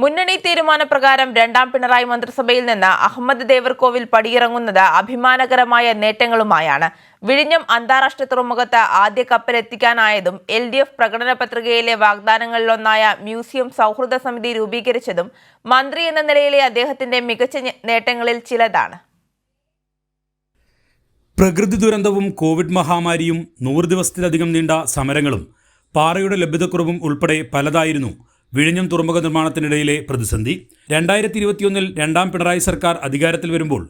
മുന്നണി തീരുമാനപ്രകാരം രണ്ടാം പിണറായി മന്ത്രിസഭയിൽ നിന്ന് അഹമ്മദ് ദേവർകോവിൽ പടിയിറങ്ങുന്നത് അഭിമാനകരമായ നേട്ടങ്ങളുമായാണ്. വിഴിഞ്ഞം അന്താരാഷ്ട്ര തുറമുഖത്ത് ആദ്യ കപ്പൽ എത്തിക്കാനായതും LDF പ്രകടന പത്രികയിലെ വാഗ്ദാനങ്ങളിലൊന്നായ മ്യൂസിയം സൗഹൃദ സമിതി രൂപീകരിച്ചതും മന്ത്രി എന്ന നിലയിലെ അദ്ദേഹത്തിന്റെ മികച്ച നേട്ടങ്ങളിൽ ചിലതാണ്. പ്രകൃതി ദുരന്തവും കോവിഡ് മഹാമാരിയും 100 ദിവസത്തിലധികം നീണ്ട സമരങ്ങളും പാറയുടെ ലഭ്യതക്കുറവും ഉൾപ്പെടെ പലതായിരുന്നു വിഴിഞ്ഞം തുറമുഖ നിർമ്മാണത്തിനിടയിലെ പ്രതിസന്ധി. 2021 രണ്ടാം പിണറായി സർക്കാർ അധികാരത്തിൽ വരുമ്പോൾ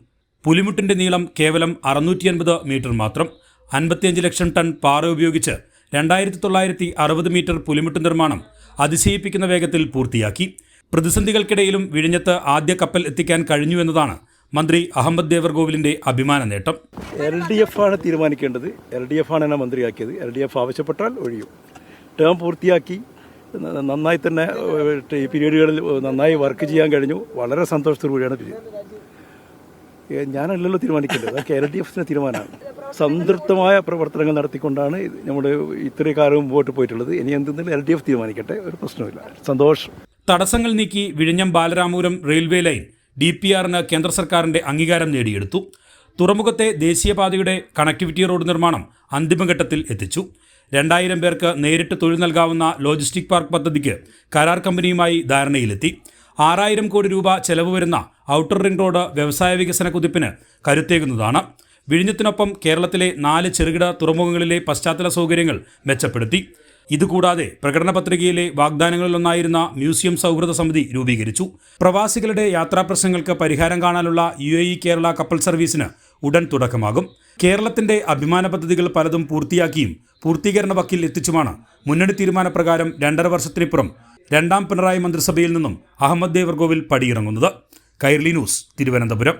പുലിമുട്ടിന്റെ നീളം കേവലം 650 മീറ്റർ മാത്രം. 55 ലക്ഷം ടൺ പാറ ഉപയോഗിച്ച് 2960 മീറ്റർ പുലിമുട്ട് നിർമ്മാണം അതിശയിപ്പിക്കുന്ന വേഗത്തിൽ പൂർത്തിയാക്കി. പ്രതിസന്ധികൾക്കിടയിലും വിഴിഞ്ഞത്ത് ആദ്യ കപ്പൽ എത്തിക്കാൻ കഴിഞ്ഞു എന്നതാണ് മന്ത്രി അഹമ്മദ് ദേവർകോവിലിന്റെ അഭിമാന നേട്ടം. LDF ആണ് തീരുമാനിക്കേണ്ടത്. LDF ആണ് എന്നെ മന്ത്രിയാക്കിയത്. LDF ആവശ്യപ്പെട്ടാൽ ഒഴിയും. ടേം പൂർത്തിയാക്കി നന്നായി തന്നെ ഈ പീരീഡുകളിൽ നന്നായി വർക്ക് ചെയ്യാൻ കഴിഞ്ഞു. വളരെ സന്തോഷത്തോടുകൂടിയാണ് ഞാനല്ലല്ലോ തീരുമാനിക്കേണ്ടത്, അതൊക്കെ LDFന്റെ തീരുമാനമാണ്. സംതൃപ്തമായ പ്രവർത്തനങ്ങൾ നടത്തിക്കൊണ്ടാണ് നമ്മുടെ ഇത്രയും കാലം മുമ്പോട്ട് പോയിട്ടുള്ളത്. ഇനി എന്തെങ്കിലും LDF തീരുമാനിക്കട്ടെ, ഒരു പ്രശ്നമില്ല. സന്തോഷം. തടസ്സങ്ങൾ നീക്കി വിഴിഞ്ഞം ബാലരാമപുരം റെയിൽവേ ലൈൻ DPRന് കേന്ദ്ര സർക്കാരിന്റെ അംഗീകാരം നേടിയെടുത്തു. തുറമുഖത്തെ ദേശീയപാതയുടെ കണക്ടിവിറ്റി റോഡ് നിർമ്മാണം അന്തിമഘട്ടത്തിൽ എത്തിച്ചു. 2000 പേർക്ക് നേരിട്ട് തൊഴിൽ നൽകാവുന്ന ലോജിസ്റ്റിക് പാർക്ക് പദ്ധതിക്ക് കരാർ കമ്പനിയുമായി ധാരണയിലെത്തി. 6000 കോടി രൂപ ചെലവ് വരുന്ന ഔട്ടർ റിംഗ് റോഡ് വ്യവസായ വികസന കുതിപ്പിന് കരുത്തേകുന്നതാണ്. വിഴിഞ്ഞത്തിനൊപ്പം കേരളത്തിലെ 4 ചെറുകിട തുറമുഖങ്ങളിലെ പശ്ചാത്തല സൗകര്യങ്ങൾ മെച്ചപ്പെടുത്തി. ഇതുകൂടാതെ പ്രകടന പത്രികയിലെ വാഗ്ദാനങ്ങളിലൊന്നായിരുന്ന മ്യൂസിയം സൗഹൃദ സമിതി രൂപീകരിച്ചു. പ്രവാസികളുടെ യാത്രാപ്രശ്നങ്ങൾക്ക് പരിഹാരം കാണാനുള്ള UAE കേരള കപ്പൽ സർവീസിന് ഉടൻ തുടക്കമാകും. കേരളത്തിന്റെ അഭിമാന പദ്ധതികൾ പലതും പൂർത്തിയാക്കിയും പൂർത്തീകരണ വക്കിൽ എത്തിച്ചുമാണ് മുന്നണി തീരുമാനപ്രകാരം 2.5 വർഷത്തിനിപ്പുറം രണ്ടാം പിണറായി മന്ത്രിസഭയിൽ നിന്നും അഹമ്മദ് ദേവർകോവിൽ പടിയിറങ്ങുന്നത്. കൈരളി ന്യൂസ്, തിരുവനന്തപുരം.